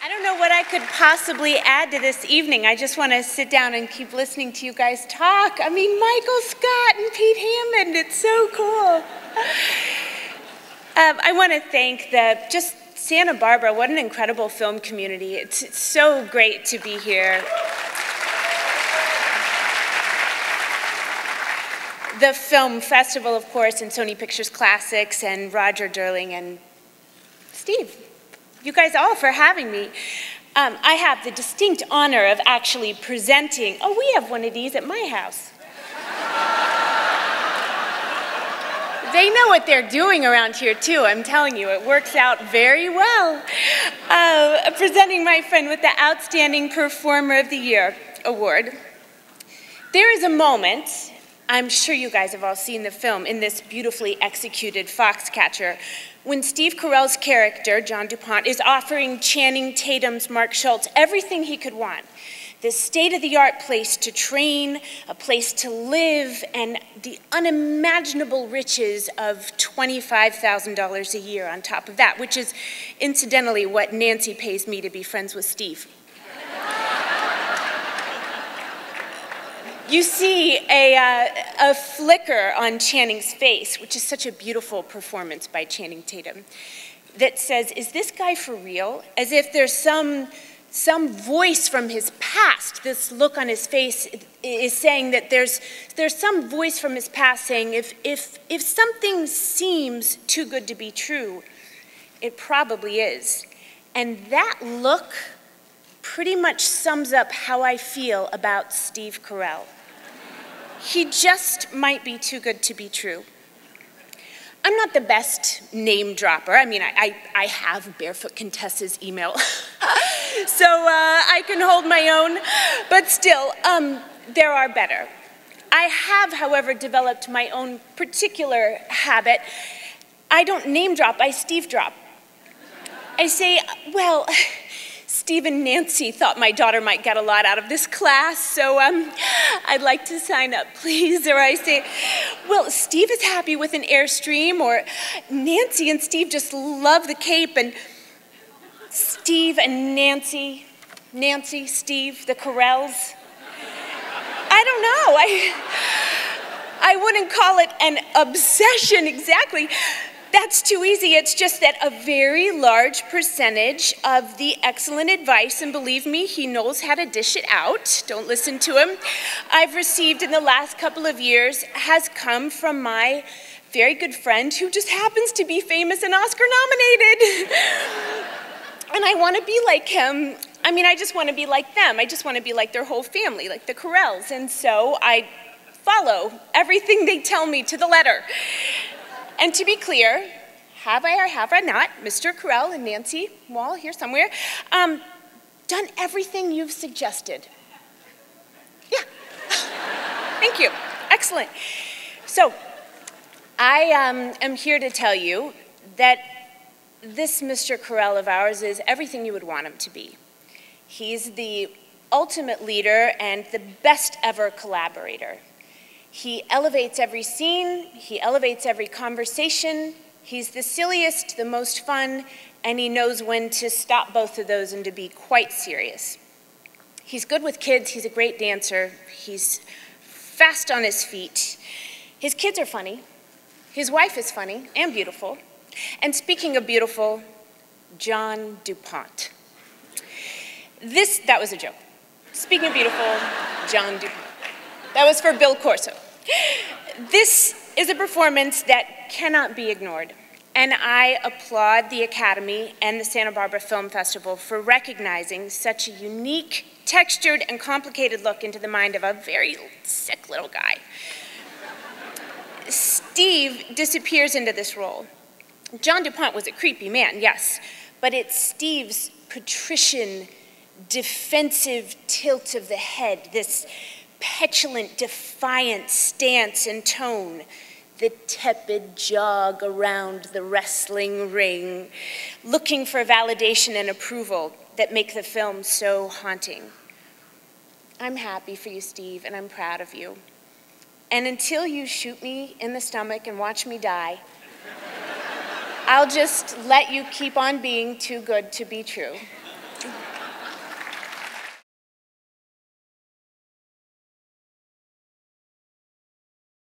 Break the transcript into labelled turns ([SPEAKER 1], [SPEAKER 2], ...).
[SPEAKER 1] I don't know what I could possibly add to this evening. I just want to sit down and keep listening to you guys talk. I mean, Michael Scott and Pete Hammond, it's so cool. I want to thank just Santa Barbara. What an incredible film community. It's so great to be here. The Film Festival, of course, and Sony Pictures Classics, and Roger Durling, and Steve. You guys all for having me. I have the distinct honor of actually presenting. Oh, we have one of these at my house. They know what they're doing around here, too. I'm telling you, it works out very well. Presenting my friend with the Outstanding Performer of the Year award. There is a moment, I'm sure you guys have all seen the film, in this beautifully executed Foxcatcher, when Steve Carell's character, John DuPont, is offering Channing Tatum's Mark Schultz everything he could want. This state-of-the-art place to train, a place to live, and the unimaginable riches of $25,000 a year on top of that, which is incidentally what Nancy pays me to be friends with Steve. You see a flicker on Channing's face, which is such a beautiful performance by Channing Tatum, that says, is this guy for real? As if there's some voice from his past. This look on his face is saying that there's some voice from his past saying, if something seems too good to be true, it probably is. And that look pretty much sums up how I feel about Steve Carell. He just might be too good to be true. I'm not the best name dropper. I mean, I have Barefoot Contessa's email, so I can hold my own, but still, there are better. I have, however, developed my own particular habit. I don't name drop, I Steve drop. I say, well, Steve and Nancy thought my daughter might get a lot out of this class, so I'd like to sign up, please. Or I say, well, Steve is happy with an Airstream, or Nancy and Steve just love the Cape, and Steve and Nancy, Steve, the Carells. I don't know, I wouldn't call it an obsession exactly. That's too easy. It's just that a very large percentage of the excellent advice, and believe me, he knows how to dish it out, don't listen to him, I've received in the last couple of years has come from my very good friend who just happens to be famous and Oscar nominated. And I want to be like him. I mean, I just want to be like them. I just want to be like their whole family, like the Carells. And so I follow everything they tell me to the letter. And to be clear, have I or have I not, Mr. Carell and Nancy Wall here somewhere, done everything you've suggested? Yeah. Thank you. Excellent. So I am here to tell you that this Mr. Carell of ours is everything you would want him to be. He's the ultimate leader and the best ever collaborator. He elevates every scene, he elevates every conversation, he's the silliest, the most fun, and he knows when to stop both of those and to be quite serious. He's good with kids, he's a great dancer, he's fast on his feet. His kids are funny, his wife is funny and beautiful. And speaking of beautiful, John DuPont. That was a joke. Speaking of beautiful, John DuPont. That was for Bill Corso. This is a performance that cannot be ignored, and I applaud the Academy and the Santa Barbara Film Festival for recognizing such a unique, textured, and complicated look into the mind of a very sick little guy. Steve disappears into this role. John DuPont was a creepy man, yes, but it's Steve's patrician, defensive tilt of the head, this petulant, defiant stance and tone, the tepid jog around the wrestling ring, looking for validation and approval that make the film so haunting. I'm happy for you, Steve, and I'm proud of you. And until you shoot me in the stomach and watch me die, I'll just let you keep on being too good to be true. you.